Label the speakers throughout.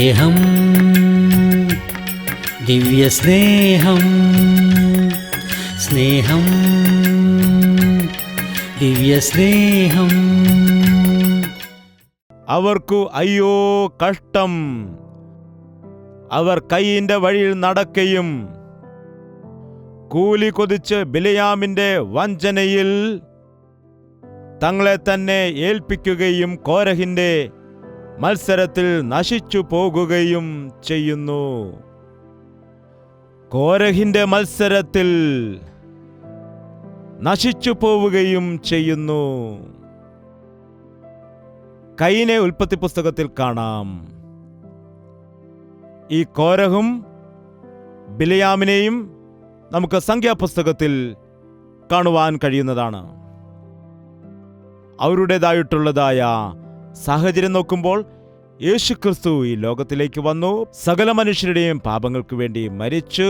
Speaker 1: സ്നേഹം, ദിവ്യസ്നേഹം, സ്നേഹം, ദിവ്യസ്നേഹം.
Speaker 2: അവർക്കു അയ്യോ കഷ്ടം, അവർ കയ്യിന്റെ വഴിയിൽ നടക്കയും കൂലി കൊതിച്ച് ബിലയാമിന്റെ വഞ്ചനയിൽ തങ്ങളെ തന്നെ ഏൽപ്പിക്കുകയും കോരഹിന്റെ മത്സരത്തിൽ നശിച്ചു പോകുകയും ചെയ്യുന്നു. കോരഹിന്റെ മത്സരത്തിൽ നശിച്ചു പോവുകയും ചെയ്യുന്നു. കയീനെ ഉൽപ്പത്തി പുസ്തകത്തിൽ കാണാം. ഈ കോരഹും ബിലയാമിനെയും നമുക്ക് സംഖ്യാപുസ്തകത്തിൽ കാണുവാൻ കഴിയുന്നതാണ്. അവരുടേതായിട്ടുള്ളതായ സാഹചര്യം നോക്കുമ്പോൾ യേശുക്രിസ്തു ഈ ലോകത്തിലേക്ക് വന്നു, സകല മനുഷ്യരുടെയും പാപങ്ങൾക്ക് വേണ്ടി മരിച്ചു,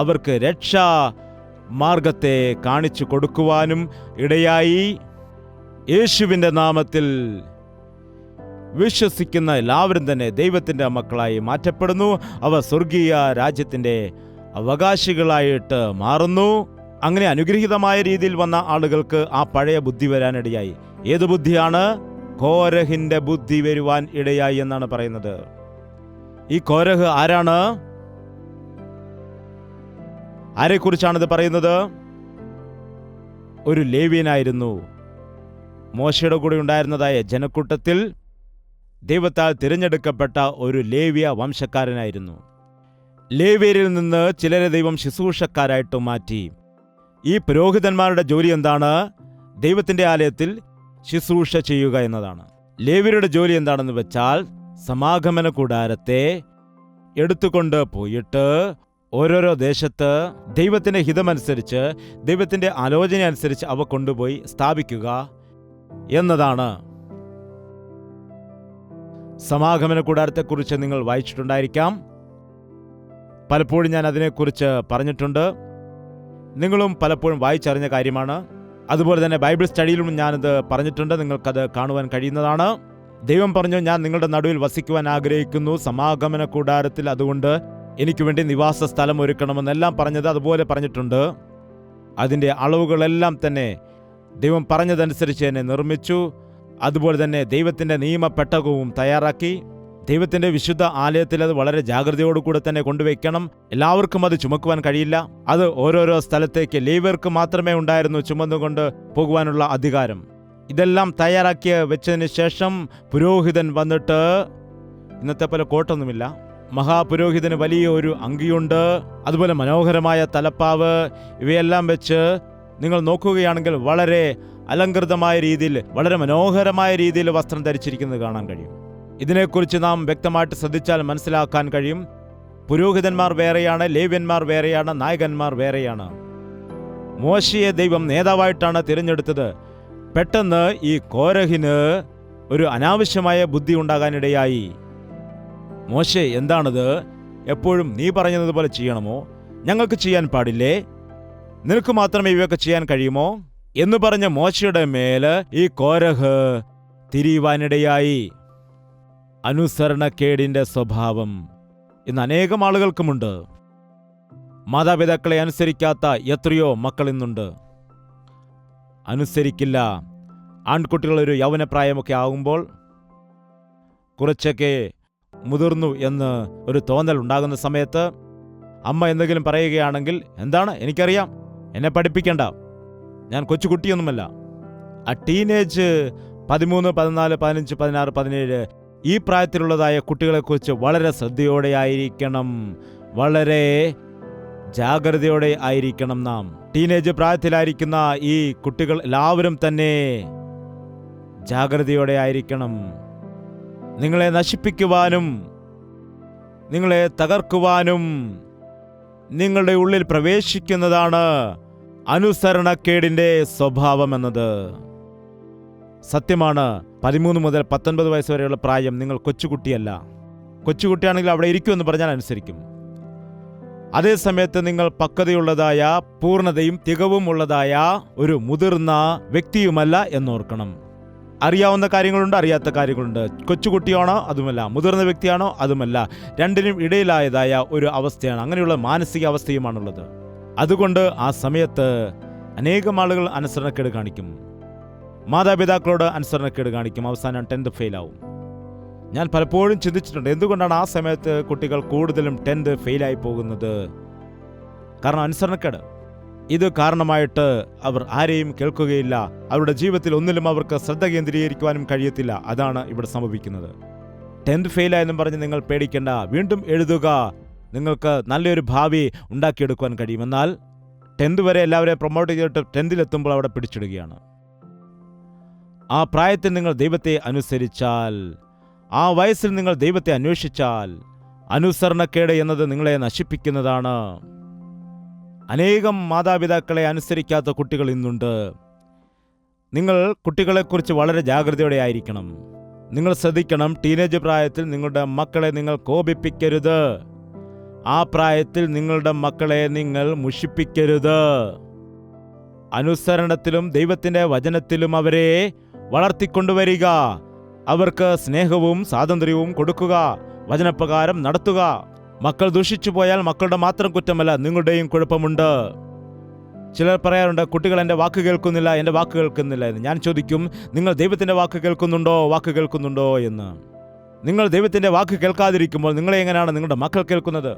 Speaker 2: അവർക്ക് രക്ഷാ മാർഗത്തെ കാണിച്ചു കൊടുക്കുവാനും ഇടയായി. യേശുവിൻ്റെ നാമത്തിൽ വിശ്വസിക്കുന്ന എല്ലാവരും തന്നെ ദൈവത്തിൻ്റെ മക്കളായി മാറ്റപ്പെടുന്നു. അവർ സ്വർഗീയ രാജ്യത്തിൻ്റെ അവകാശികളായിട്ട് മാറുന്നു. അങ്ങനെ അനുഗ്രഹീതമായ രീതിയിൽ വന്ന ആളുകൾക്ക് ആ പഴയ ബുദ്ധി വരാനിടയായി. ഏത് ബുദ്ധിയാണ്? കോരഹിന്റെ ബുദ്ധി വരുവാൻ ഇടയായി എന്നാണ് പറയുന്നത്. ഈ കോരഹ് ആരാണ്? ആരെക്കുറിച്ചാണിത് പറയുന്നത്? ഒരു ലേവ്യനായിരുന്നു. മോശയുടെ കൂടെ ഉണ്ടായിരുന്നതായ ജനക്കൂട്ടത്തിൽ ദൈവത്താൽ തിരഞ്ഞെടുക്കപ്പെട്ട ഒരു ലേവ്യ വംശക്കാരനായിരുന്നു. ലേവ്യരിൽ നിന്ന് ചിലരെ ദൈവം ശുശ്രൂഷക്കാരായിട്ട് മാറ്റി. ഈ പുരോഹിതന്മാരുടെ ജോലി എന്താണ്? ദൈവത്തിൻ്റെ ആലയത്തിൽ ശുശ്രൂഷ ചെയ്യുക എന്നതാണ്. ലേവ്യരുടെ ജോലി എന്താണെന്ന് വെച്ചാൽ സമാഗമന കൂടാരത്തെ എടുത്തുകൊണ്ട് പോയിട്ട് ഓരോരോ ദേശത്ത് ദൈവത്തിൻ്റെ ഹിതമനുസരിച്ച്, ദൈവത്തിൻ്റെ ആലോചന അനുസരിച്ച് അവ കൊണ്ടുപോയി സ്ഥാപിക്കുക എന്നതാണ്. സമാഗമന കൂടാരത്തെക്കുറിച്ച് നിങ്ങൾ വായിച്ചിട്ടുണ്ടായിരിക്കാം. പലപ്പോഴും ഞാൻ അതിനെക്കുറിച്ച് പറഞ്ഞിട്ടുണ്ട്. നിങ്ങളും പലപ്പോഴും വായിച്ചറിഞ്ഞ കാര്യമാണ്. അതുപോലെ തന്നെ ബൈബിൾ സ്റ്റഡിയിലും ഞാനത് പറഞ്ഞിട്ടുണ്ട്. നിങ്ങൾക്കത് കാണുവാൻ കഴിയുന്നതാണ്. ദൈവം പറഞ്ഞു, ഞാൻ നിങ്ങളുടെ നടുവിൽ വസിക്കുവാൻ ആഗ്രഹിക്കുന്നു സമാഗമന കൂടാരത്തിൽ, അതുകൊണ്ട് എനിക്ക് വേണ്ടി നിവാസ സ്ഥലം ഒരുക്കണമെന്നെല്ലാം പറഞ്ഞത് അതുപോലെ പറഞ്ഞിട്ടുണ്ട്. അതിൻ്റെ അളവുകളെല്ലാം തന്നെ ദൈവം പറഞ്ഞതനുസരിച്ച് തന്നെ നിർമ്മിച്ചു. അതുപോലെ തന്നെ ദൈവത്തിൻ്റെ നിയമപ്പെട്ടകവും തയ്യാറാക്കി. ദൈവത്തിൻ്റെ വിശുദ്ധ ആലയത്തിൽ അത് വളരെ ജാഗ്രതയോടുകൂടെ തന്നെ കൊണ്ടുവയ്ക്കണം. എല്ലാവർക്കും അത് ചുമക്കുവാൻ കഴിയില്ല. അത് ഓരോരോ സ്ഥലത്തേക്ക് ലേവ്യർക്ക് മാത്രമേ ഉണ്ടായിരുന്നു ചുമന്നുകൊണ്ട് പോകുവാനുള്ള അധികാരം. ഇതെല്ലാം തയ്യാറാക്കി വെച്ചതിന് ശേഷം പുരോഹിതൻ വന്നിട്ട്, ഇന്നത്തെ പോലെ കോട്ടൊന്നുമില്ല, മഹാപുരോഹിതന് വലിയ ഒരു അങ്കിയുണ്ട്, അതുപോലെ മനോഹരമായ തലപ്പാവ്, ഇവയെല്ലാം വെച്ച് നിങ്ങൾ നോക്കുകയാണെങ്കിൽ വളരെ അലങ്കൃതമായ രീതിയിൽ, വളരെ മനോഹരമായ രീതിയിൽ വസ്ത്രം ധരിച്ചിരിക്കുന്നത് കാണാൻ കഴിയും. ഇതിനെക്കുറിച്ച് നാം വ്യക്തമായിട്ട് ശ്രദ്ധിച്ചാൽ മനസ്സിലാക്കാൻ കഴിയും. പുരോഹിതന്മാർ വേറെയാണ്, ലേവ്യന്മാർ വേറെയാണ്, നായകന്മാർ വേറെയാണ്. മോശയെ ദൈവം നേതാവായിട്ടാണ് തിരഞ്ഞെടുത്തത്. പെട്ടെന്ന് ഈ കോരഹിന് ഒരു അനാവശ്യമായ ബുദ്ധി ഉണ്ടാകാനിടയായി. മോശെ, എന്താണത്? എപ്പോഴും നീ പറഞ്ഞതുപോലെ ചെയ്യണമോ? ഞങ്ങൾക്ക് ചെയ്യാൻ പാടില്ലേ? നിനക്ക് മാത്രമേ ഇവയൊക്കെ ചെയ്യാൻ കഴിയുമോ എന്ന് പറഞ്ഞ മോശയുടെ മേല് ഈ കോരഹ് തിരിയുവാനിടയായി. അനുസരണക്കേടിന്റെ സ്വഭാവം ഇന്ന് അനേകം ആളുകൾക്കുമുണ്ട്. മാതാപിതാക്കളെ അനുസരിക്കാത്ത എത്രയോ മക്കൾ ഇന്നുണ്ട്. അനുസരിക്കില്ല. ആൺകുട്ടികളൊരു യൗവനപ്രായമൊക്കെ ആകുമ്പോൾ കുറച്ചൊക്കെ മുതിർന്നു എന്ന് ഒരു തോന്നൽ ഉണ്ടാകുന്ന സമയത്ത് അമ്മ എന്തെങ്കിലും പറയുകയാണെങ്കിൽ, എന്താണ്, എനിക്കറിയാം, എന്നെ പഠിപ്പിക്കണ്ട, ഞാൻ കൊച്ചുകുട്ടിയൊന്നുമല്ല. ആ ടീനേജ് 13, 14, 15, 16, 17 ഈ പ്രായത്തിലുള്ളതായ കുട്ടികളെക്കുറിച്ച് വളരെ ശ്രദ്ധയോടെ ആയിരിക്കണം, വളരെ ജാഗ്രതയോടെ ആയിരിക്കണം നാം. ടീനേജ് പ്രായത്തിലായിരിക്കുന്ന ഈ കുട്ടികൾ എല്ലാവരും തന്നെ ജാഗ്രതയോടെ ആയിരിക്കണം. നിങ്ങളെ നശിപ്പിക്കുവാനും നിങ്ങളെ തകർക്കുവാനും നിങ്ങളുടെ ഉള്ളിൽ പ്രവേശിക്കുന്നതാണ് അനുസരണക്കേടിന്റെ സ്വഭാവം എന്നത്. സത്യമാണ്. 13 മുതൽ 19 വയസ്സ് വരെയുള്ള പ്രായം നിങ്ങൾ കൊച്ചുകുട്ടിയല്ല. കൊച്ചുകുട്ടിയാണെങ്കിൽ അവിടെ ഇരിക്കുമെന്ന് പറഞ്ഞാൽ അനുസരിക്കും. അതേസമയത്ത് നിങ്ങൾ പക്വതയുള്ളതായ, പൂർണ്ണതയും തികവും ഉള്ളതായ ഒരു മുതിർന്ന വ്യക്തിയുമല്ല എന്നോർക്കണം. അറിയാവുന്ന കാര്യങ്ങളുണ്ട്, അറിയാത്ത കാര്യങ്ങളുണ്ട്. കൊച്ചുകുട്ടിയാണോ അതുമല്ല, മുതിർന്ന വ്യക്തിയാണോ അതുമല്ല, രണ്ടിനും ഇടയിലായതായ ഒരു അവസ്ഥയാണ്. അങ്ങനെയുള്ള മാനസിക അവസ്ഥയുമാണുള്ളത്. അതുകൊണ്ട് ആ സമയത്ത് അനേകം ആളുകൾ അനുസരണക്കേട് കാണിക്കും, മാതാപിതാക്കളോട് അനുസരണക്കേട് കാണിക്കും, അവസാനം 10th ഫെയിലാവും. ഞാൻ പലപ്പോഴും ചിന്തിച്ചിട്ടുണ്ട്, എന്തുകൊണ്ടാണ് ആ സമയത്ത് കുട്ടികൾ കൂടുതലും 10th ഫെയിലായി പോകുന്നത്? കാരണം അനുസരണക്കേട്. ഇത് കാരണമായിട്ട് അവർ ആരെയും കേൾക്കുകയില്ല. അവരുടെ ജീവിതത്തിൽ ഒന്നിലും അവർക്ക് ശ്രദ്ധ കേന്ദ്രീകരിക്കുവാനും കഴിയത്തില്ല. അതാണ് ഇവിടെ സംഭവിക്കുന്നത്. 10th ഫെയിലായെന്നും പറഞ്ഞ് നിങ്ങൾ പേടിക്കേണ്ട, വീണ്ടും എഴുതുക. നിങ്ങൾക്ക് നല്ലൊരു ഭാവി ഉണ്ടാക്കിയെടുക്കുവാൻ കഴിയും. എന്നാൽ 10th വരെ എല്ലാവരെയും പ്രൊമോട്ട് ചെയ്തിട്ട് 10th എത്തുമ്പോൾ അവിടെ പിടിച്ചിടുകയാണ്. ആ പ്രായത്തിൽ നിങ്ങൾ ദൈവത്തെ അനുസരിച്ചാൽ, ആ വയസ്സിൽ നിങ്ങൾ ദൈവത്തെ അന്വേഷിച്ചാൽ, അനുസരണക്കേട് എന്നത് നിങ്ങളെ നശിപ്പിക്കുന്നതാണ്. അനേകം മാതാപിതാക്കളെ അനുസരിക്കാത്ത കുട്ടികൾ ഇന്നുണ്ട്. നിങ്ങൾ കുട്ടികളെക്കുറിച്ച് വളരെ ജാഗ്രതയോടെ ആയിരിക്കണം. നിങ്ങൾ ശ്രദ്ധിക്കണം, ടീനേജ് പ്രായത്തിൽ നിങ്ങളുടെ മക്കളെ നിങ്ങൾ കോപിപ്പിക്കരുത്. ആ പ്രായത്തിൽ നിങ്ങളുടെ മക്കളെ നിങ്ങൾ മുഷിപ്പിക്കരുത്. അനുസരണത്തിലും ദൈവത്തിൻ്റെ വചനത്തിലും അവരെ വളർത്തിക്കൊണ്ടുവരിക. അവർക്ക് സ്നേഹവും സ്വാതന്ത്ര്യവും കൊടുക്കുക, വചനപ്രകാരം നടത്തുക. മക്കൾ ദുഷിച്ചു പോയാൽ മക്കളുടെ മാത്രം കുറ്റമല്ല, നിങ്ങളുടെയും കുഴപ്പമുണ്ട്. ചിലർ പറയാറുണ്ട്, കുട്ടികൾ എൻ്റെ വാക്ക് കേൾക്കുന്നില്ല, എൻ്റെ വാക്ക് കേൾക്കുന്നില്ല എന്ന്. ഞാൻ ചോദിക്കും, നിങ്ങൾ ദൈവത്തിൻ്റെ വാക്ക് കേൾക്കുന്നുണ്ടോ എന്ന്. നിങ്ങൾ ദൈവത്തിൻ്റെ വാക്ക് കേൾക്കാതിരിക്കുമ്പോൾ നിങ്ങളെ എങ്ങനെയാണ് നിങ്ങളുടെ മക്കൾ കേൾക്കുന്നത്?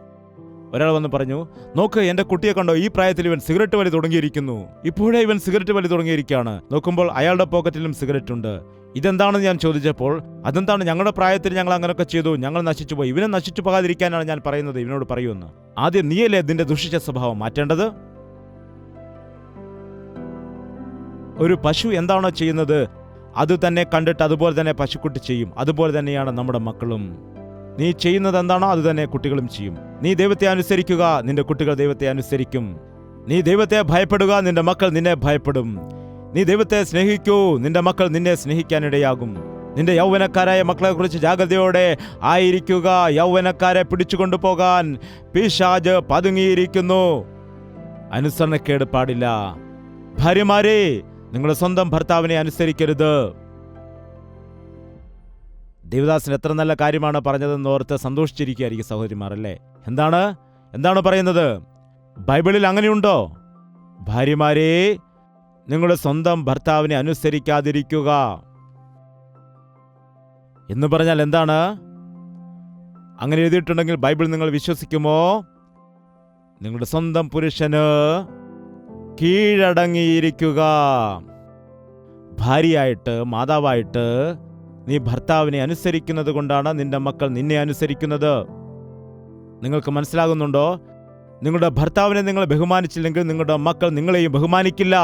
Speaker 2: ഒരാൾ വന്ന് പറഞ്ഞു, നോക്ക്, എൻ്റെ കുട്ടിയെ കണ്ടോ, ഈ പ്രായത്തിൽ ഇവൻ സിഗരറ്റ് വലി തുടങ്ങിയിരിക്കുന്നു. ഇപ്പോഴേ ഇവൻ സിഗരറ്റ് വലി തുടങ്ങിയിരിക്കുകയാണ്. നോക്കുമ്പോൾ അയാളുടെ പോക്കറ്റിലും സിഗരറ്റ് ഉണ്ട്. ഇതെന്താണെന്ന് ഞാൻ ചോദിച്ചപ്പോൾ, അതെന്താണ്, ഞങ്ങളുടെ പ്രായത്തിൽ ഞങ്ങൾ അങ്ങനെയൊക്കെ ചെയ്തു, ഞങ്ങൾ നശിച്ചു പോയി. ഇവനെ നശിച്ചു പോകാതിരിക്കാനാണ് ഞാൻ പറയുന്നത്, ഇവനോട് പറയുമെന്ന്. ആദ്യം നീയല്ലേ ഇതിൻ്റെ ദുഷിച്ച സ്വഭാവം മാറ്റേണ്ടത്? ഒരു പശു എന്താണോ ചെയ്യുന്നത് അത് തന്നെ കണ്ടിട്ട് അതുപോലെ തന്നെ പശുക്കുട്ടി ചെയ്യും. അതുപോലെ തന്നെയാണ് നമ്മുടെ മക്കളും. നീ ചെയ്യുന്നത് എന്താണോ അത് തന്നെ കുട്ടികളും ചെയ്യും. നീ ദൈവത്തെ അനുസരിക്കുക, നിന്റെ കുട്ടികൾ ദൈവത്തെ അനുസരിക്കും. നീ ദൈവത്തെ ഭയപ്പെടുക, നിന്റെ മക്കൾ നിന്നെ ഭയപ്പെടും. നീ ദൈവത്തെ സ്നേഹിക്കൂ, നിന്റെ മക്കൾ നിന്നെ സ്നേഹിക്കാനിടയാകും. നിന്റെ യൗവനക്കാരായ മക്കളെക്കുറിച്ച് ജാഗ്രതയോടെ ആയിരിക്കുക. യൗവനക്കാരെ പിടിച്ചുകൊണ്ടുപോകാൻ പിശാച് പതുങ്ങിയിരിക്കുന്നു. അനുസരണക്കേട് പാടില്ല. ഭാര്യമാരെ, നിങ്ങളുടെ സ്വന്തം ഭർത്താവിനെ അനുസരിക്കരുത്. ദേവദാസൻ എത്ര നല്ല കാര്യമാണ് പറഞ്ഞതെന്ന് ഓർത്ത് സന്തോഷിച്ചിരിക്കുകയായിരിക്കും സഹോദരിമാർ, അല്ലേ? എന്താണ് പറയുന്നത്? ബൈബിളിൽ അങ്ങനെയുണ്ടോ? ഭാര്യമാരെ, നിങ്ങളുടെ സ്വന്തം ഭർത്താവിനെ അനുസരിക്കാതിരിക്കുക എന്ന് പറഞ്ഞാൽ എന്താണ്? അങ്ങനെ എഴുതിയിട്ടുണ്ടെങ്കിൽ ബൈബിൾ നിങ്ങൾ വിശ്വസിക്കുമോ? നിങ്ങളുടെ സ്വന്തം പുരുഷന് കീഴടങ്ങിയിരിക്കുക. ഭാര്യയായിട്ട്, മാതാവായിട്ട് നീ ഭർത്താവിനെ അനുസരിക്കുന്നത് കൊണ്ടാണ് നിന്റെ മക്കൾ നിന്നെ അനുസരിക്കുന്നത്. നിങ്ങൾക്ക് മനസ്സിലാകുന്നുണ്ടോ? നിങ്ങളുടെ ഭർത്താവിനെ നിങ്ങൾ ബഹുമാനിച്ചില്ലെങ്കിൽ നിങ്ങളുടെ മക്കൾ നിങ്ങളെയും ബഹുമാനിക്കില്ല.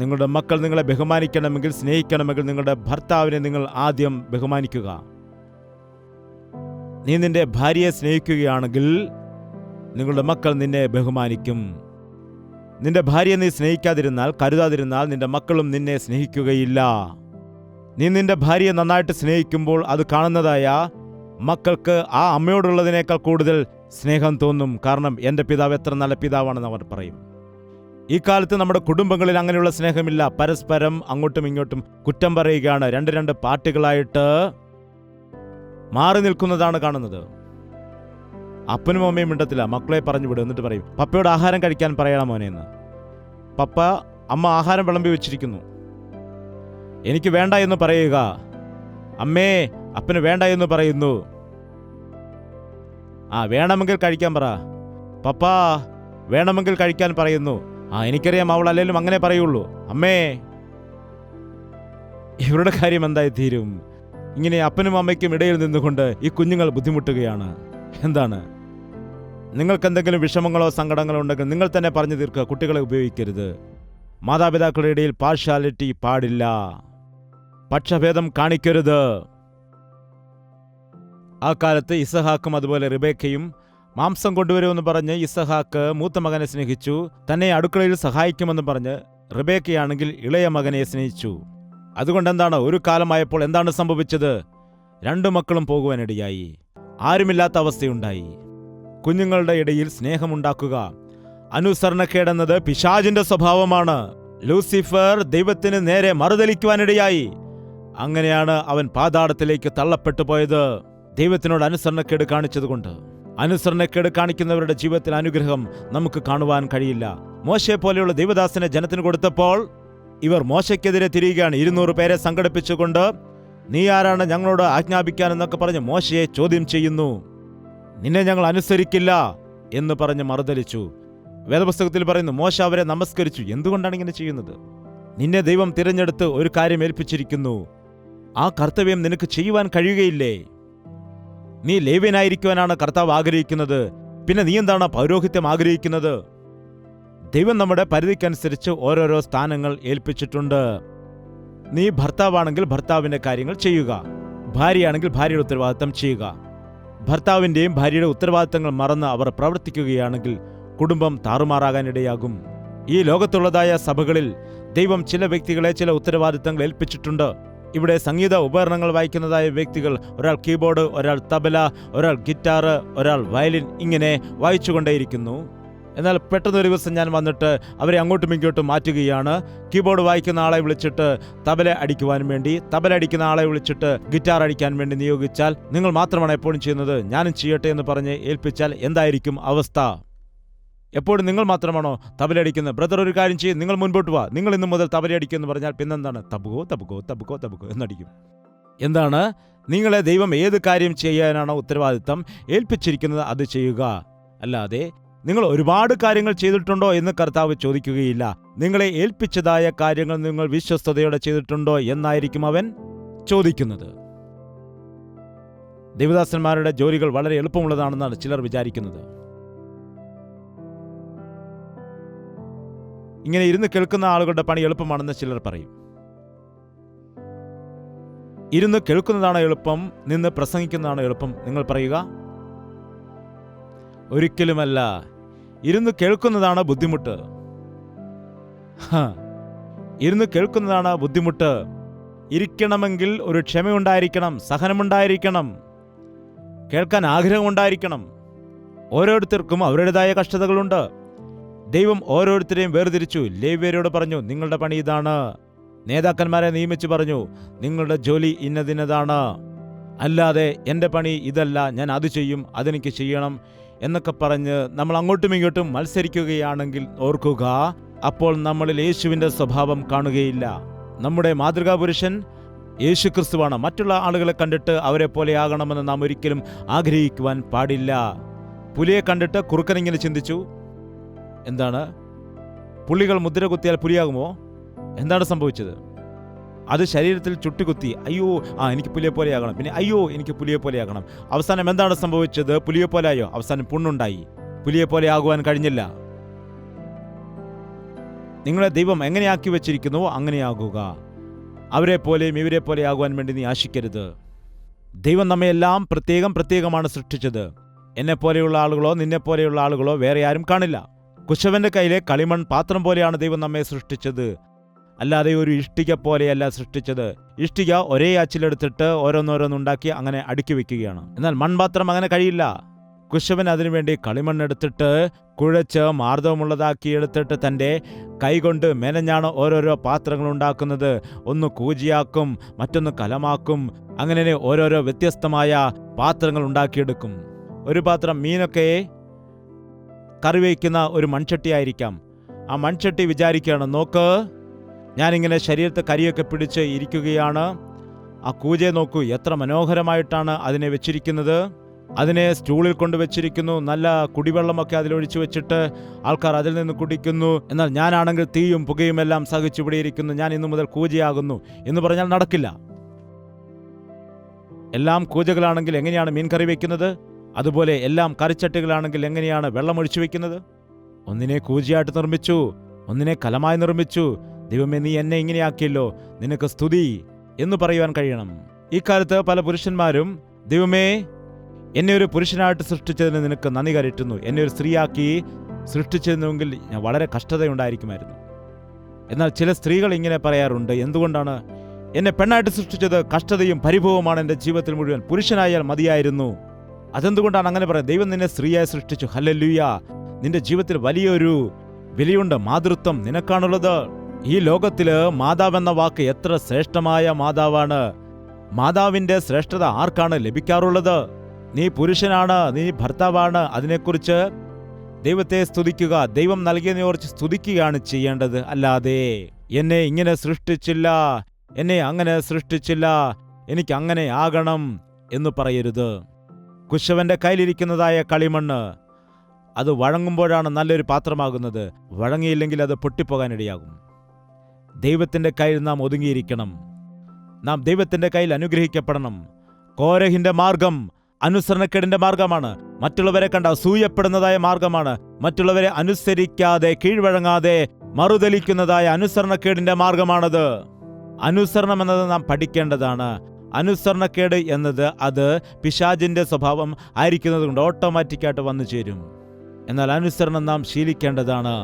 Speaker 2: നിങ്ങളുടെ മക്കൾ നിങ്ങളെ ബഹുമാനിക്കണമെങ്കിൽ, സ്നേഹിക്കണമെങ്കിൽ നിങ്ങളുടെ ഭർത്താവിനെ നിങ്ങൾ ആദ്യം ബഹുമാനിക്കുക. നീ നിന്റെ ഭാര്യയെ സ്നേഹിക്കുകയാണെങ്കിൽ നിങ്ങളുടെ മക്കൾ നിന്നെ ബഹുമാനിക്കും. നിന്റെ ഭാര്യയെ നീ സ്നേഹിക്കാതിരുന്നാൽ, കരുതാതിരുന്നാൽ നിന്റെ മക്കളും നിന്നെ സ്നേഹിക്കുകയില്ല. നീ നിന്റെ ഭാര്യയെ നന്നായിട്ട് സ്നേഹിക്കുമ്പോൾ അത് കാണുന്നതായ മക്കൾക്ക് ആ അമ്മയോടുള്ളതിനേക്കാൾ കൂടുതൽ സ്നേഹം തോന്നും. കാരണം എൻ്റെ പിതാവ് എത്ര നല്ല പിതാവാണെന്ന് അവർ പറയും. ഈ കാലത്ത് നമ്മുടെ കുടുംബങ്ങളിൽ അങ്ങനെയുള്ള സ്നേഹമില്ല. പരസ്പരം അങ്ങോട്ടും ഇങ്ങോട്ടും കുറ്റം പറയുകയാണ്. രണ്ട് പാർട്ടികളായിട്ട് മാറി നിൽക്കുന്നതാണ് കാണുന്നത്. അപ്പനും അമ്മയും മിണ്ടത്തില്ല. മക്കളെ പറഞ്ഞു വിടും. എന്നിട്ട് പറയും, പപ്പയോട് ആഹാരം കഴിക്കാൻ പറയണം മോനെന്ന്. അമ്മ ആഹാരം വിളമ്പി വെച്ചിരിക്കുന്നു. എനിക്ക് വേണ്ട എന്ന് പറയുക. അമ്മേ, അപ്പന് വേണ്ട എന്ന് പറയുന്നു. വേണമെങ്കിൽ കഴിക്കാൻ പറ. പപ്പ വേണമെങ്കിൽ കഴിക്കാൻ പറയുന്നു. എനിക്കറിയാം, അവൾ അല്ലെങ്കിലും അങ്ങനെ പറയുള്ളൂ. അമ്മേ, ഇവരുടെ കാര്യം എന്തായി തീരും? ഇങ്ങനെ അപ്പനും അമ്മയ്ക്കും ഇടയിൽ നിന്നുകൊണ്ട് ഈ കുഞ്ഞുങ്ങൾ ബുദ്ധിമുട്ടുകയാണ്. എന്താണ്? നിങ്ങൾക്ക് എന്തെങ്കിലും വിഷമങ്ങളോ സങ്കടങ്ങളോ ഉണ്ടെങ്കിൽ നിങ്ങൾ തന്നെ പറഞ്ഞു തീർക്കുക. കുട്ടികളെ ഉപയോഗിക്കരുത്. മാതാപിതാക്കളുടെ ഇടയിൽ പാർഷ്യാലിറ്റി പാടില്ല. പക്ഷഭേദം കാണിക്കരുത്. ആ കാലത്ത് ഇസഹാക്കും അതുപോലെ റിബേക്കയും മാംസം കൊണ്ടുവരുമെന്ന് പറഞ്ഞ് ഇസഹാക്ക് മൂത്ത മകനെ സ്നേഹിച്ചു. തന്നെ അടുക്കളയിൽ സഹായിക്കുമെന്ന് പറഞ്ഞ് റിബേക്കയാണെങ്കിൽ ഇളയ മകനെ സ്നേഹിച്ചു. അതുകൊണ്ട് എന്താണ്, ഒരു കാലമായപ്പോൾ എന്താണ് സംഭവിച്ചത്? 2 മക്കളും പോകുവാനിടയായി. ആരുമില്ലാത്ത അവസ്ഥയുണ്ടായി. കുഞ്ഞുങ്ങളുടെ ഇടയിൽ സ്നേഹമുണ്ടാക്കുക. അനുസരണക്കേടെന്നത് പിശാചിന്റെ സ്വഭാവമാണ്. ലൂസിഫർ ദൈവത്തിന് നേരെ മറുതലിക്കുവാനിടയായി. അങ്ങനെയാണ് അവൻ പാതാളത്തിലേക്ക് തള്ളപ്പെട്ടു പോയത്. ദൈവത്തിനോട് അനുസരണക്കേട് കാണിച്ചതുകൊണ്ട്. അനുസരണക്കേട് കാണിക്കുന്നവരുടെ ജീവിതത്തിൽ അനുഗ്രഹം നമുക്ക് കാണുവാൻ കഴിയില്ല. മോശയെ പോലെയുള്ള ദൈവദാസനെ ജനത്തിന് കൊടുത്തപ്പോൾ ഇവർ മോശയ്ക്കെതിരെ തിരിയുകയാണ്. 200 പേരെ സംഘടിപ്പിച്ചുകൊണ്ട് നീ ആരാണ് ഞങ്ങളോട് ആജ്ഞാപിക്കാനെന്നൊക്കെ പറഞ്ഞ് മോശയെ ചോദ്യം ചെയ്യുന്നു. നിന്നെ ഞങ്ങൾ അനുസരിക്കില്ല എന്ന് പറഞ്ഞ് മറുതലിച്ചു. വേദപുസ്തകത്തിൽ പറയുന്നു, മോശ അവരെ നമസ്കരിച്ചു. എന്തുകൊണ്ടാണ് ഇങ്ങനെ ചെയ്യുന്നത്? നിന്നെ ദൈവം തിരഞ്ഞെടുത്ത് ഒരു കാര്യം ഏൽപ്പിച്ചിരിക്കുന്നു. ആ കർത്തവ്യം നിനക്ക് ചെയ്യുവാൻ കഴിയുകയില്ലേ? നീ ലേവ്യനായിരിക്കുവാനാണ് കർത്താവ് ആഗ്രഹിക്കുന്നത്. പിന്നെ നീ എന്താണ് പൗരോഹിത്യം ആഗ്രഹിക്കുന്നത്? ദൈവം നമ്മുടെ പരിധിക്കനുസരിച്ച് ഓരോരോ സ്ഥാനങ്ങൾ ഏൽപ്പിച്ചിട്ടുണ്ട്. നീ ഭർത്താവാണെങ്കിൽ ഭർത്താവിൻ്റെ കാര്യങ്ങൾ ചെയ്യുക, ഭാര്യയാണെങ്കിൽ ഭാര്യയുടെ ഉത്തരവാദിത്തം ചെയ്യുക. ഭർത്താവിൻ്റെയും ഭാര്യയുടെ ഉത്തരവാദിത്തങ്ങൾ മറന്ന് അവർ പ്രവർത്തിക്കുകയാണെങ്കിൽ കുടുംബം താറുമാറാകാനിടയാകും. ഈ ലോകത്തുള്ളതായ സഭകളിൽ ദൈവം ചില വ്യക്തികളെ ചില ഉത്തരവാദിത്തങ്ങൾ ഏൽപ്പിച്ചിട്ടുണ്ട്. ഇവിടെ സംഗീത ഉപകരണങ്ങൾ വായിക്കുന്നതായ വ്യക്തികൾ, ഒരാൾ കീബോർഡ്, ഒരാൾ തബല, ഒരാൾ ഗിറ്റാർ, ഒരാൾ വയലിൻ, ഇങ്ങനെ വായിച്ചുകൊണ്ടേയിരിക്കുന്നു. എന്നാൽ പെട്ടെന്നൊരു ദിവസം ഞാൻ വന്നിട്ട് അവരെ അങ്ങോട്ടും ഇങ്ങോട്ടും മാറ്റുകയാണ്. കീബോർഡ് വായിക്കുന്ന ആളെ വിളിച്ചിട്ട് തബല അടിക്കുവാൻ വേണ്ടി, തബല അടിക്കുന്ന ആളെ വിളിച്ചിട്ട് ഗിറ്റാർ അടിക്കാൻ വേണ്ടി നിയോഗിച്ചാൽ, നിങ്ങൾ മാത്രമാണ് എപ്പോഴും ചെയ്യുന്നത്, ഞാനും ചെയ്യട്ടെ എന്ന് പറഞ്ഞ് ഏൽപ്പിച്ചാൽ എന്തായിരിക്കും അവസ്ഥ? എപ്പോഴും നിങ്ങൾ മാത്രമാണോ തബലടിക്കുന്നത്? ബ്രദർ, ഒരു കാര്യം ചെയ്യും, നിങ്ങൾ മുൻപോട്ട് വാ, നിങ്ങൾ ഇന്ന് മുതൽ തബലയടിക്കും എന്ന് പറഞ്ഞാൽ പിന്നെന്താണ്? തബുകോ തബുകോ തബുകോ തബുകോ എന്നടിക്കും. എന്താണ്? നിങ്ങളെ ദൈവം ഏത് കാര്യം ചെയ്യാനാണോ ഉത്തരവാദിത്തം ഏൽപ്പിച്ചിരിക്കുന്നത് അത് ചെയ്യുക. അല്ലാതെ നിങ്ങൾ ഒരുപാട് കാര്യങ്ങൾ ചെയ്തിട്ടുണ്ടോ എന്ന് കർത്താവ് ചോദിക്കുകയില്ല. നിങ്ങളെ ഏൽപ്പിച്ചതായ കാര്യങ്ങൾ നിങ്ങൾ വിശ്വസ്തയോടെ ചെയ്തിട്ടുണ്ടോ എന്നായിരിക്കും അവൻ ചോദിക്കുന്നത്. ദൈവദാസന്മാരുടെ ജോലികൾ വളരെ എളുപ്പമുള്ളതാണെന്നാണ് ചിലർ വിചാരിക്കുന്നത്. ഇങ്ങനെ ഇരുന്ന് കേൾക്കുന്ന ആളുകളുടെ പണി എളുപ്പമാണെന്ന് ചിലർ പറയും. ഇരുന്ന് കേൾക്കുന്നതാണോ എളുപ്പം, നിന്ന് പ്രസംഗിക്കുന്നതാണോ എളുപ്പം? നിങ്ങൾ പറയുക. ഒരിക്കലുമല്ല. ഇരുന്ന് കേൾക്കുന്നതാണ് ബുദ്ധിമുട്ട്. ഇരുന്ന് കേൾക്കുന്നതാണ് ബുദ്ധിമുട്ട്. ഇരിക്കണമെങ്കിൽ ഒരു ക്ഷമയുണ്ടായിരിക്കണം, സഹനമുണ്ടായിരിക്കണം, കേൾക്കാൻ ആഗ്രഹമുണ്ടായിരിക്കണം. ഓരോരുത്തർക്കും അവരുടേതായ കഷ്ടതകളുണ്ട്. ദൈവം ഓരോരുത്തരെയും വേർതിരിച്ചു. ലേവ്യരോട് പറഞ്ഞു, നിങ്ങളുടെ പണി ഇതാണ്. നേതാക്കന്മാരെ നിയമിച്ചു പറഞ്ഞു, നിങ്ങളുടെ ജോലി ഇന്നതിനതാണ്. അല്ലാതെ എൻ്റെ പണി ഇതല്ല, ഞാൻ അത് ചെയ്യും, അതെനിക്ക് ചെയ്യണം എന്നൊക്കെ പറഞ്ഞ് നമ്മൾ അങ്ങോട്ടും ഇങ്ങോട്ടും മത്സരിക്കുകയാണെങ്കിൽ ഓർക്കുക, അപ്പോൾ നമ്മളിൽ യേശുവിൻ്റെ സ്വഭാവം കാണുകയില്ല. നമ്മുടെ മാതൃകാ പുരുഷൻ യേശു ക്രിസ്തുവാണ്. മറ്റുള്ള ആളുകളെ കണ്ടിട്ട് അവരെ പോലെ ആകണമെന്ന് നാം ഒരിക്കലും ആഗ്രഹിക്കുവാൻ പാടില്ല. പുലിയെ കണ്ടിട്ട് കുറുക്കനിങ്ങനെ ചിന്തിച്ചു, എന്താണ്, പുള്ളികൾ മുദ്ര കുത്തിയാൽ പുലിയാകുമോ? എന്താണ് സംഭവിച്ചത്? അത് ശരീരത്തിൽ ചുട്ടുകുത്തി. അയ്യോ, എനിക്ക് പുലിയെ പോലെയാകണം, പിന്നെ അയ്യോ എനിക്ക് പുലിയെ പോലെയാകണം. അവസാനം എന്താണ് സംഭവിച്ചത്? പുലിയെ പോലെയായോ? അവസാനം പുണ്ണുണ്ടായി. പുലിയെ പോലെ ആകുവാൻ കഴിഞ്ഞില്ല. നിങ്ങളെ ദൈവം എങ്ങനെയാക്കി വെച്ചിരിക്കുന്നുവോ അങ്ങനെയാകുക. അവരെ പോലെയും ഇവരെ പോലെ ആകുവാൻ വേണ്ടി നീ ആശിക്കരുത്. ദൈവം നമ്മയെല്ലാം പ്രത്യേകമാണ് സൃഷ്ടിച്ചത്. എന്നെ പോലെയുള്ള ആളുകളോ നിന്നെ പോലെയുള്ള ആളുകളോ വേറെ ആരും കാണില്ല. കുശവന്റെ കയ്യിലെ കളിമൺ പാത്രം പോലെയാണ് ദൈവം നമ്മെ സൃഷ്ടിച്ചത്, അല്ലാതെ ഒരു ഇഷ്ടിക പോലെയല്ല സൃഷ്ടിച്ചത്. ഇഷ്ടിക ഒരേ അച്ചിലെടുത്തിട്ട് ഓരോന്നോരോന്നുണ്ടാക്കി അങ്ങനെ അടുക്കി വെക്കുകയാണ്. എന്നാൽ മൺപാത്രം അങ്ങനെ കഴിയില്ല. കുശവൻ അതിനുവേണ്ടി കളിമണ്ണെടുത്തിട്ട് കുഴച്ച് മാർദ്ദവമുള്ളതാക്കി എടുത്തിട്ട് തൻ്റെ കൈകൊണ്ട് മെനഞ്ഞാണ് ഓരോരോ പാത്രങ്ങൾ ഉണ്ടാക്കുന്നത്. ഒന്ന് കൂജിയാക്കും, മറ്റൊന്ന് കലമാക്കും, അങ്ങനെ ഓരോരോ വ്യത്യസ്തമായ പാത്രങ്ങൾ ഉണ്ടാക്കിയെടുക്കും. ഒരു പാത്രം മീനൊക്കെ കറി വയ്ക്കുന്ന ഒരു മൺചട്ടിയായിരിക്കാം. ആ മൺചട്ടി വിചാരിക്കുകയാണ്, നോക്ക്, ഞാനിങ്ങനെ ശരീരത്തെ കരിയൊക്കെ പിടിച്ച് ഇരിക്കുകയാണ്. ആ കൂജയെ നോക്കൂ, എത്ര മനോഹരമായിട്ടാണ് അതിനെ വെച്ചിരിക്കുന്നത്. അതിനെ സ്റ്റൂളിൽ കൊണ്ടുവച്ചിരിക്കുന്നു. നല്ല കുടിവെള്ളമൊക്കെ അതിലൊഴിച്ചു വെച്ചിട്ട് ആൾക്കാർ അതിൽ നിന്ന് കുടിക്കുന്നു. എന്നാൽ ഞാനാണെങ്കിൽ തീയും പുകയും എല്ലാം സഹിച്ചു ഇവിടെ ഇരിക്കുന്നു. ഞാൻ ഇന്നു മുതൽ കൂജയാകുന്നു എന്ന് പറഞ്ഞാൽ നടക്കില്ല. എല്ലാം കൂജകളാണെങ്കിൽ എങ്ങനെയാണ് മീൻ കറി വയ്ക്കുന്നത്? അതുപോലെ എല്ലാം കറിച്ചട്ടികളാണെങ്കിൽ എങ്ങനെയാണ് വെള്ളം ഒഴിച്ചു വെക്കുന്നത്? ഒന്നിനെ കൂജയായിട്ട് നിർമ്മിച്ചു, ഒന്നിനെ കലമായി നിർമ്മിച്ചു. ദൈവമേ, നീ എന്നെ ഇങ്ങനെയാക്കിയല്ലോ, നിനക്ക് സ്തുതി എന്ന് പറയുവാൻ കഴിയണം. ഈ കാലത്ത് പല പുരുഷന്മാരും, ദൈവമേ, എന്നെ ഒരു പുരുഷനായിട്ട് സൃഷ്ടിച്ചതിന് നിനക്ക് നന്ദി കരറ്റുന്നു, എന്നെ ഒരു സ്ത്രീയാക്കി സൃഷ്ടിച്ചിരുന്നുവെങ്കിൽ ഞാൻ വളരെ കഷ്ടതയുണ്ടായിരിക്കുമായിരുന്നു. എന്നാൽ ചില സ്ത്രീകൾ ഇങ്ങനെ പറയാറുണ്ട്, എന്തുകൊണ്ടാണ് എന്നെ പെണ്ണായിട്ട് സൃഷ്ടിച്ചത്? കഷ്ടതയും പരിഭവമാണ് എൻ്റെ ജീവിതത്തിൽ മുഴുവൻ, പുരുഷനായാൽ മതിയായിരുന്നു. അതെന്തുകൊണ്ടാണ് അങ്ങനെ പറയുന്നത്? ദൈവം നിന്നെ സ്ത്രീയായി സൃഷ്ടിച്ചു. ഹല്ലേലൂയ! നിന്റെ ജീവിതത്തിൽ വലിയൊരു വിലയുണ്ട്, മാതൃത്വം നിനക്കാണുള്ളത്. ഈ ലോകത്തില് മാതാവെന്ന വാക്ക് എത്ര ശ്രേഷ്ഠമായ മാതാവാണ്. മാതാവിന്റെ ശ്രേഷ്ഠത ആർക്കാണ് ലഭിക്കാറുള്ളത്? നീ പുരുഷനാണ്, നീ ഭർത്താവാണ്, അതിനെക്കുറിച്ച് ദൈവത്തെ സ്തുതിക്കുക, ദൈവം നൽകിയതിനെ ഓർത്ത് സ്തുതിക്കുകയാണ് ചെയ്യേണ്ടത്. അല്ലാതെ എന്നെ ഇങ്ങനെ സൃഷ്ടിച്ചില്ല, എന്നെ അങ്ങനെ സൃഷ്ടിച്ചില്ല, എനിക്ക് അങ്ങനെ ആകണം എന്ന് പറയരുത്. കുശവന്റെ കയ്യിലിരിക്കുന്നതായ കളിമണ്ണ് അത് വഴങ്ങുമ്പോഴാണ് നല്ലൊരു പാത്രമാകുന്നത്. വഴങ്ങിയില്ലെങ്കിൽ അത് പൊട്ടിപ്പോകാനിടയാകും. ദൈവത്തിൻ്റെ കയ്യിൽ നാം ഒതുങ്ങിയിരിക്കണം. നാം ദൈവത്തിൻ്റെ കയ്യിൽ അനുഗ്രഹിക്കപ്പെടണം. കോരഹിന്റെ മാർഗം അനുസരണക്കേടിന്റെ മാർഗമാണ്. മറ്റുള്ളവരെ കണ്ട അസൂയപ്പെടുന്നതായ മാർഗമാണ്. മറ്റുള്ളവരെ അനുസരിക്കാതെ കീഴ്വഴങ്ങാതെ മറുതലിക്കുന്നതായ അനുസരണക്കേടിന്റെ മാർഗമാണത്. അനുസരണം എന്നത് നാം പഠിക്കേണ്ടതാണ്. അനുസരണക്കേട് എന്നത് അത് പിശാചിന്റെ സ്വഭാവം ആയിരിക്കുന്നത് കൊണ്ട് ഓട്ടോമാറ്റിക്കായിട്ട് വന്നു ചേരും. എന്നാൽ അനുസരണം നാം ശീലിക്കേണ്ടതാണ്.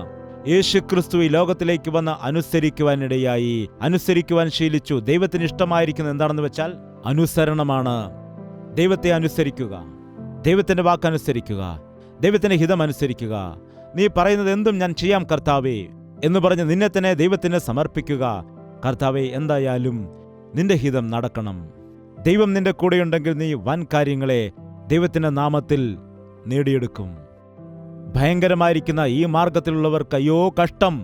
Speaker 2: യേശുക്രിസ്തു ഈ ലോകത്തിലേക്ക് വന്ന് അനുസരിക്കുവാനിടയായി, അനുസരിക്കുവാൻ ശീലിച്ചു. ദൈവത്തിന് ഇഷ്ടമായിരിക്കുന്നത് എന്താണെന്ന് വെച്ചാൽ അനുസരണമാണ്. ദൈവത്തെ അനുസരിക്കുക, ദൈവത്തിന്റെ വാക്കനുസരിക്കുക, ദൈവത്തിന്റെ ഹിതം അനുസരിക്കുക. നീ പറയുന്നത് എന്തും ഞാൻ ചെയ്യാം കർത്താവേ എന്ന് പറഞ്ഞ് നിന്നെ തന്നെ ദൈവത്തിന് സമർപ്പിക്കുക. കർത്താവേ, എന്തായാലും നിന്റെ ഹിതം നടക്കണം. ദൈവം നിന്റെ കൂടെയുണ്ടെങ്കിൽ നീ വൻ കാര്യങ്ങളെ ദൈവത്തിന്റെ നാമത്തിൽ നേടിയെടുക്കും. ഭയങ്കരമായിരിക്കുന്ന ഈ മാർഗത്തിലുള്ളവർക്ക് അയ്യോ കഷ്ടം.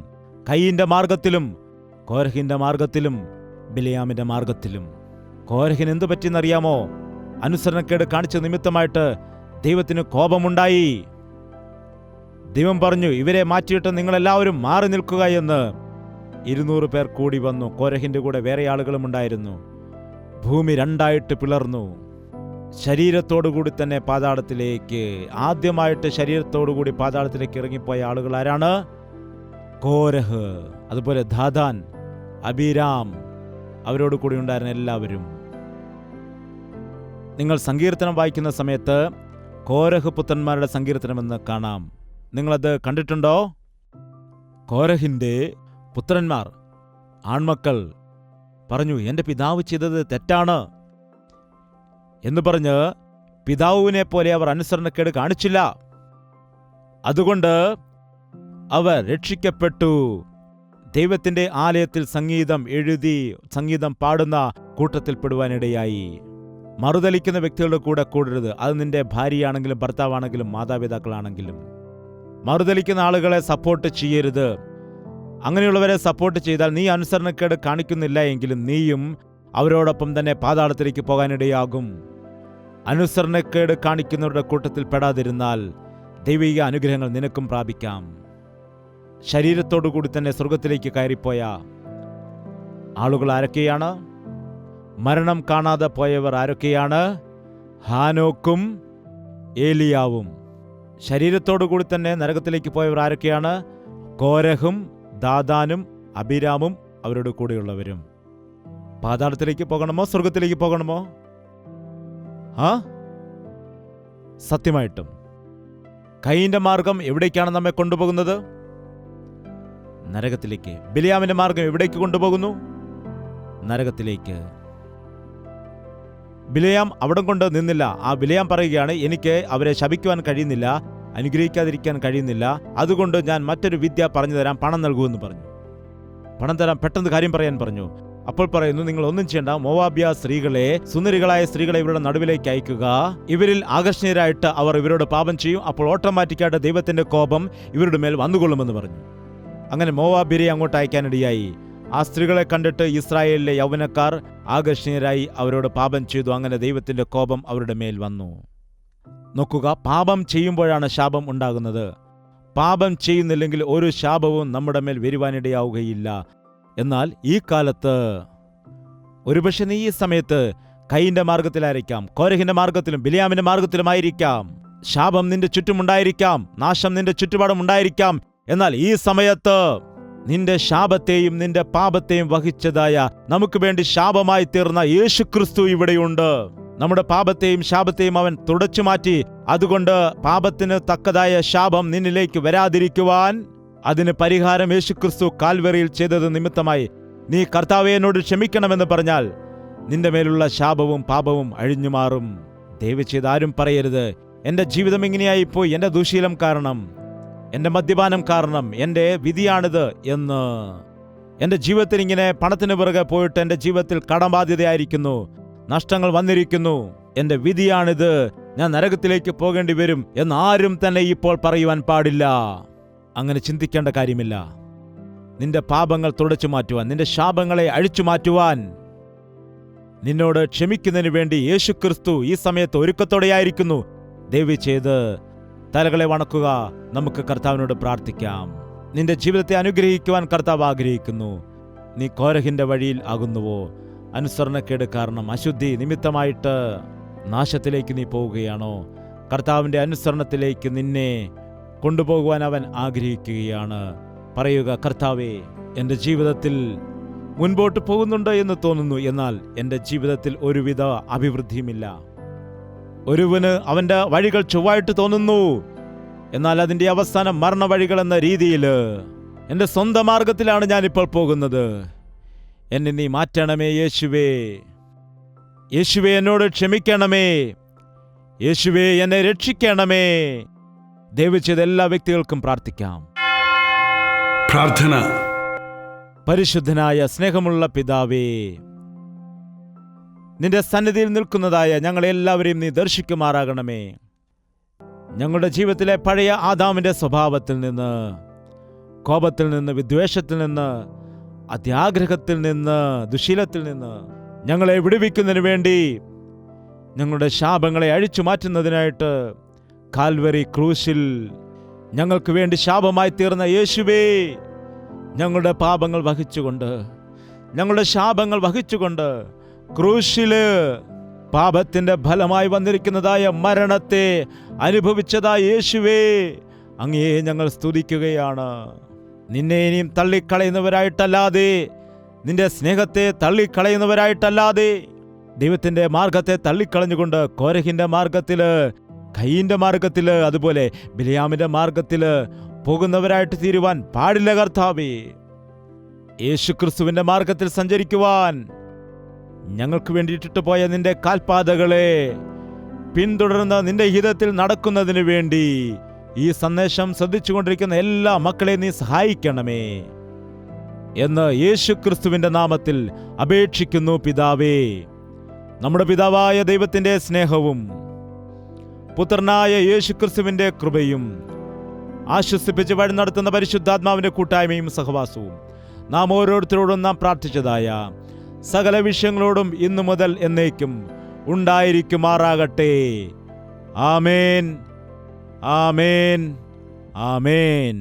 Speaker 2: കയീന്റെ മാർഗത്തിലും കോരഹിന്റെ മാർഗത്തിലും ബിലെയാമിന്റെ മാർഗത്തിലും. കോരഹിന് എന്തു പറ്റിയെന്നറിയാമോ? അനുസരണക്കേട് കാണിച്ച നിമിത്തമായിട്ട് ദൈവത്തിന് കോപമുണ്ടായി. ദൈവം പറഞ്ഞു, ഇവരെ മാറ്റിയിട്ട് നിങ്ങളെല്ലാവരും മാറി നിൽക്കുക എന്ന്. 200 പേർ കൂടി വന്നു. കോരഹിന്റെ കൂടെ വേറെ ആളുകളും ഉണ്ടായിരുന്നു. ഭൂമി രണ്ടായിട്ട് പിളർന്നു. ശരീരത്തോടുകൂടി തന്നെ പാതാളത്തിലേക്ക്, ആദ്യമായിട്ട് ശരീരത്തോടുകൂടി പാതാളത്തിലേക്ക് ഇറങ്ങിപ്പോയ ആളുകൾ ആരാണ്? കോരഹ്, അതുപോലെ ദാഥാൻ, അബീരാം, അവരോട് കൂടി ഉണ്ടായിരുന്ന എല്ലാവരും. നിങ്ങൾ സങ്കീർത്തനം വായിക്കുന്ന സമയത്ത് കോരഹ് പുത്രന്മാരുടെ സങ്കീർത്തനമെന്ന് കാണാം. നിങ്ങളത് കണ്ടിട്ടുണ്ടോ? കോരഹിന്റെ പുത്രന്മാർ, ആൺമക്കൾ പറഞ്ഞു, എൻ്റെ പിതാവ് ചെയ്തത് തെറ്റാണ് എന്ന് പറഞ്ഞ് പിതാവിനെ പോലെ അവർ അനുസരണക്കേട് കാണിച്ചില്ല. അതുകൊണ്ട് അവർ രക്ഷിക്കപ്പെട്ടു. ദൈവത്തിന്റെ ആലയത്തിൽ സംഗീതം എഴുതി സംഗീതം പാടുന്ന കൂട്ടത്തിൽപ്പെടുവാനിടയായി. മറുതലിക്കുന്ന വ്യക്തികളുടെ കൂടെ കൂടരുത്. അത് നിന്റെ ഭാര്യയാണെങ്കിലും ഭർത്താവാണെങ്കിലും മാതാപിതാക്കളാണെങ്കിലും. മറുതലിക്കുന്ന ആളുകളെ സപ്പോർട്ട് ചെയ്യരുത്. അങ്ങനെയുള്ളവരെ സപ്പോർട്ട് ചെയ്താൽ നീ അനുസരണക്കേട് കാണിക്കുന്നില്ല എങ്കിലും നീയും അവരോടൊപ്പം തന്നെ പാതാളത്തിലേക്ക് പോകാനിടയാകും. അനുസരണക്കേട് കാണിക്കുന്നവരുടെ കൂട്ടത്തിൽ പെടാതിരുന്നാൽ ദൈവിക അനുഗ്രഹങ്ങൾ നിനക്കും പ്രാപിക്കാം. ശരീരത്തോടുകൂടി തന്നെ സ്വർഗത്തിലേക്ക് കയറിപ്പോയ ആളുകൾ ആരൊക്കെയാണ്? മരണം കാണാതെ പോയവർ ആരൊക്കെയാണ്? ഹാനോക്കും ഏലിയാവും. ശരീരത്തോടുകൂടി തന്നെ നരകത്തിലേക്ക് പോയവർ ആരൊക്കെയാണ്? കോരഹും ദാഥാനും അബീരാമും അവരുടെ കൂടെയുള്ളവരും. പാതാളത്തിലേക്ക് പോകണമോ സ്വർഗത്തിലേക്ക് പോകണമോ? സത്യമായിട്ടും കയീന്റെ മാർഗം എവിടേക്കാണ് നമ്മെ കൊണ്ടുപോകുന്നത്? നരകത്തിലേക്ക്. ബിലെയാമിന്റെ മാർഗം എവിടേക്ക് കൊണ്ടുപോകുന്നു? നരകത്തിലേക്ക്. ബിലെയാം അവിടം കൊണ്ട് നിന്നില്ല. ആ ബിലെയാം പറയുകയാണ്, എനിക്ക് അവരെ ശപിക്കുവാൻ കഴിയുന്നില്ല, അനുഗ്രഹിക്കാതിരിക്കാൻ കഴിയുന്നില്ല, അതുകൊണ്ട് ഞാൻ മറ്റൊരു വിദ്യ പറഞ്ഞു തരാം, പണം നൽകുമെന്ന് പറഞ്ഞു. പണം തരാം, പെട്ടെന്ന് കാര്യം പറയാൻ പറഞ്ഞു. അപ്പോൾ പറയുന്നു, നിങ്ങൾ ഒന്നും ചെയ്യേണ്ട, മോവാബ്യ സ്ത്രീകളെ, സുന്ദരികളായ സ്ത്രീകളെ ഇവരുടെ നടുവിലേക്ക് അയക്കുക. ഇവരിൽ ആകർഷണീയരായിട്ട് അവർ ഇവരോട് പാപം ചെയ്യും. അപ്പോൾ ഓട്ടോമാറ്റിക്കായിട്ട് ദൈവത്തിന്റെ കോപം ഇവരുടെ മേൽ വന്നുകൊള്ളുമെന്ന് പറഞ്ഞു. അങ്ങനെ മോവാബ്യരെ അങ്ങോട്ട് അയക്കാനിടയായി. ആ സ്ത്രീകളെ കണ്ടിട്ട് ഇസ്രായേലിലെ യൗവനക്കാർ ആകർഷണീയരായി അവരോട് പാപം ചെയ്തു. അങ്ങനെ ദൈവത്തിന്റെ കോപം അവരുടെ മേൽ വന്നു. നോക്കുക, പാപം ചെയ്യുമ്പോഴാണ് ശാപം ഉണ്ടാകുന്നത്. പാപം ചെയ്യുന്നില്ലെങ്കിൽ ഒരു ശാപവും നമ്മുടെ മേൽ വരുവാനിടയാവുകയില്ല. എന്നാൽ ഈ കാലത്ത് ഒരുപക്ഷെ നീ ഈ സമയത്ത് കയീന്റെ മാർഗത്തിലായിരിക്കാം, കോരഹിന്റെ മാർഗത്തിലും ബിലെയാമിന്റെ മാർഗത്തിലുമായിരിക്കാം. ശാപം നിന്റെ ചുറ്റുമുണ്ടായിരിക്കാം, നാശം നിന്റെ ചുറ്റുപാടും ഉണ്ടായിരിക്കാം. എന്നാൽ ഈ സമയത്ത് നിന്റെ ശാപത്തെയും നിന്റെ പാപത്തെയും വഹിച്ചതായ, നമുക്ക് വേണ്ടി ശാപമായി തീർന്ന യേശുക്രിസ്തു ഇവിടെയുണ്ട്. നമ്മുടെ പാപത്തെയും ശാപത്തെയും അവൻ തുടച്ചു മാറ്റി. അതുകൊണ്ട് പാപത്തിന് തക്കതായ ശാപം നിന്നിലേക്ക് വരാതിരിക്കുവാൻ അതിന് പരിഹാരം യേശുക്രിസ്തു കാൽവറിയിൽ ചെയ്തത് നിമിത്തമായി നീ കർത്താവേ എന്നോട് ക്ഷമിക്കണമെന്ന് പറഞ്ഞാൽ നിന്റെ മേലുള്ള ശാപവും പാപവും അഴിഞ്ഞുമാറും. ദയവ് ചെയ്ത് ആരും പറയരുത്, എൻ്റെ ജീവിതം ഇങ്ങനെയായിപ്പോയി, എൻ്റെ ദുശീലം കാരണം, എൻ്റെ മദ്യപാനം കാരണം, എൻ്റെ വിധിയാണിത് എന്ന്. എൻ്റെ ജീവിതത്തിൽ ഇങ്ങനെ പണത്തിന് പിറകെ പോയിട്ട് എൻ്റെ ജീവിതത്തിൽ കടബാധ്യതയായിരിക്കുന്നു, നഷ്ടങ്ങൾ വന്നിരിക്കുന്നു, എൻ്റെ വിധിയാണിത്, ഞാൻ നരകത്തിലേക്ക് പോകേണ്ടി വരും എന്നാരും തന്നെ ഇപ്പോൾ പറയുവാൻ പാടില്ല. അങ്ങനെ ചിന്തിക്കേണ്ട കാര്യമില്ല. നിന്റെ പാപങ്ങൾ തുടച്ചു മാറ്റുവാൻ, നിന്റെ ശാപങ്ങളെ അഴിച്ചു മാറ്റുവാൻ, നിന്നോട് ക്ഷമിക്കുന്നതിന് വേണ്ടി യേശുക്രിസ്തു ഈ സമയത്ത് ഒരുക്കത്തോടെയായിരിക്കുന്നു. ദയവ് ചെയ്ത് തലകളെ വണക്കുക. നമുക്ക് കർത്താവിനോട് പ്രാർത്ഥിക്കാം. നിന്റെ ജീവിതത്തെ അനുഗ്രഹിക്കുവാൻ കർത്താവ് ആഗ്രഹിക്കുന്നു. നീ കോരഹിന്റെ വഴിയിൽ ആകുന്നുവോ? അനുസരണക്കേട് കാരണം അശുദ്ധി നിമിത്തമായിട്ട് നാശത്തിലേക്ക് നീ പോവുകയാണോ? കർത്താവിൻ്റെ അനുസരണത്തിലേക്ക് നിന്നെ കൊണ്ടുപോകുവാൻ അവൻ ആഗ്രഹിക്കുകയാണ്. പറയുക, കർത്താവേ, എൻ്റെ ജീവിതത്തിൽ മുൻപോട്ട് പോകുന്നുണ്ട് എന്ന് തോന്നുന്നു, എന്നാൽ എൻ്റെ ജീവിതത്തിൽ ഒരുവിധ അഭിവൃദ്ധിയുമില്ല. ഒരുവന് അവൻ്റെ വഴികൾ ചൊവ്വായിട്ട് തോന്നുന്നു, എന്നാൽ അതിൻ്റെ അവസാനം മരണവഴികൾ എന്ന രീതിയിൽ എൻ്റെ സ്വന്തം മാർഗത്തിലാണ് ഞാനിപ്പോൾ പോകുന്നത്. എന്നെ നീ മാറ്റണമേ യേശുവേ. യേശുവേ, എന്നോട് ക്ഷമിക്കണമേ. യേശുവേ, എന്നെ രക്ഷിക്കണമേ. ദയവ് ചെയ്ത് എല്ലാ വ്യക്തികൾക്കും പ്രാർത്ഥിക്കാം.
Speaker 3: പ്രാർത്ഥന.
Speaker 2: പരിശുദ്ധനായ സ്നേഹമുള്ള പിതാവേ, നിന്റെ സന്നിധിയിൽ നിൽക്കുന്നതായ ഞങ്ങളെല്ലാവരെയും നീ ദർശിക്കുമാറാകണമേ. ഞങ്ങളുടെ ജീവിതത്തിലെ പഴയ ആദാമിന്റെ സ്വഭാവത്തിൽ നിന്ന്, കോപത്തിൽ നിന്ന്, വിദ്വേഷത്തിൽ നിന്ന്, അത്യാഗ്രഹത്തിൽ നിന്ന്, ദുശീലത്തിൽ നിന്ന് ഞങ്ങളെ വിടുവിക്കുന്നതിന് വേണ്ടി, ഞങ്ങളുടെ ശാപങ്ങളെ അഴിച്ചു മാറ്റുന്നതിനായിട്ട് കാൽവരി ക്രൂശിൽ ഞങ്ങൾക്ക് വേണ്ടി ശാപമായി തീർന്ന യേശുവേ, ഞങ്ങളുടെ പാപങ്ങൾ വഹിച്ചുകൊണ്ട്, ഞങ്ങളുടെ ശാപങ്ങൾ വഹിച്ചുകൊണ്ട് ക്രൂശില് പാപത്തിന്റെ ഫലമായി വന്നിരിക്കുന്നതായ മരണത്തെ അനുഭവിച്ചതായ യേശുവേ, അങ്ങയെ ഞങ്ങൾ സ്തുതിക്കുകയാണ്. നിന്നെ ഇനിയും തള്ളിക്കളയുന്നവരായിട്ടല്ലാതെ, നിന്റെ സ്നേഹത്തെ തള്ളിക്കളയുന്നവരായിട്ടല്ലാതെ, ദൈവത്തിന്റെ മാർഗത്തെ തള്ളിക്കളഞ്ഞുകൊണ്ട് കോരഹിന്റെ മാർഗത്തില്, കയീന്റെ മാർഗത്തില്, അതുപോലെ ബിലയാമിന്റെ മാർഗത്തില് പോകുന്നവരായിട്ട് തീരുവാൻ പാടില്ല കർത്താവേ. യേശുക്രിസ്തുവിന്റെ മാർഗത്തിൽ സഞ്ചരിക്കുവാൻ ഞങ്ങൾക്ക് വേണ്ടിയിട്ടിട്ട് പോയ നിന്റെ കാൽപാതകളെ പിന്തുടർന്ന് നിന്റെ ഹിതത്തിൽ നടക്കുന്നതിന് വേണ്ടി ഈ സന്ദേശം ശ്രദ്ധിച്ചുകൊണ്ടിരിക്കുന്ന എല്ലാ മക്കളെ നീ സഹായിക്കണമേ എന്ന് യേശുക്രിസ്തുവിന്റെ നാമത്തിൽ അപേക്ഷിക്കുന്നു പിതാവേ. നമ്മുടെ പിതാവായ ദൈവത്തിന്റെ സ്നേഹവും പുത്രനായ യേശുക്രിസ്തുവിന്റെ കൃപയും ആശ്വസിപ്പിച്ച് വഴി നടത്തുന്ന പരിശുദ്ധാത്മാവിന്റെ കൂട്ടായ്മയും സഹവാസവും നാം ഓരോരുത്തരോടും നാം പ്രാർത്ഥിച്ചതായ സകല വിഷയങ്ങളോടും ഇന്നു മുതൽ എന്നേക്കും ഉണ്ടായിരിക്കുമാറാകട്ടെ. ആമേൻ, ആമേൻ, ആമേൻ.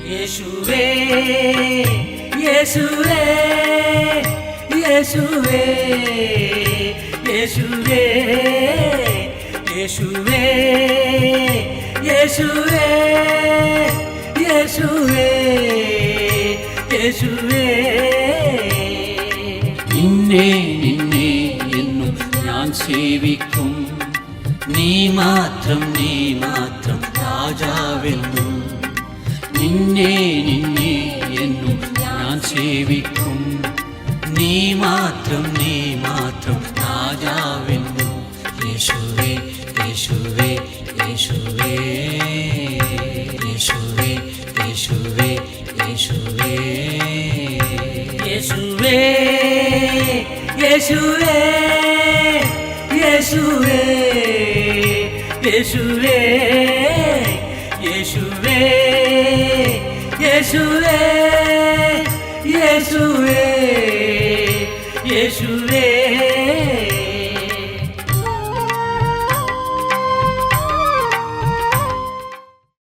Speaker 1: യേശുവേ, യേശുവേ, യേശുവേ, യേശുവേ, യേശുവേ, യേശുവേ, യേശുവേ. നിന്നെ നിന്നെ എന്നും ഞാൻ സേവിക്കും, നീ മാത്രം രാജാവെന്നും. നിന്നെ നിന്നെ എന്നും ഞാൻ സേവിക്കും, നീ മാത്രം രാജാവെന്നും. യേശുവേ, യേശുവേ, യേശുവേ, യേശുവേ, യേശുവേ, യേശുവേ, യേശുവേ, യേശുവേ, യേശുവേ, യേശുവേ, യേശുവേ, യേശുവേ, യേശുവേ.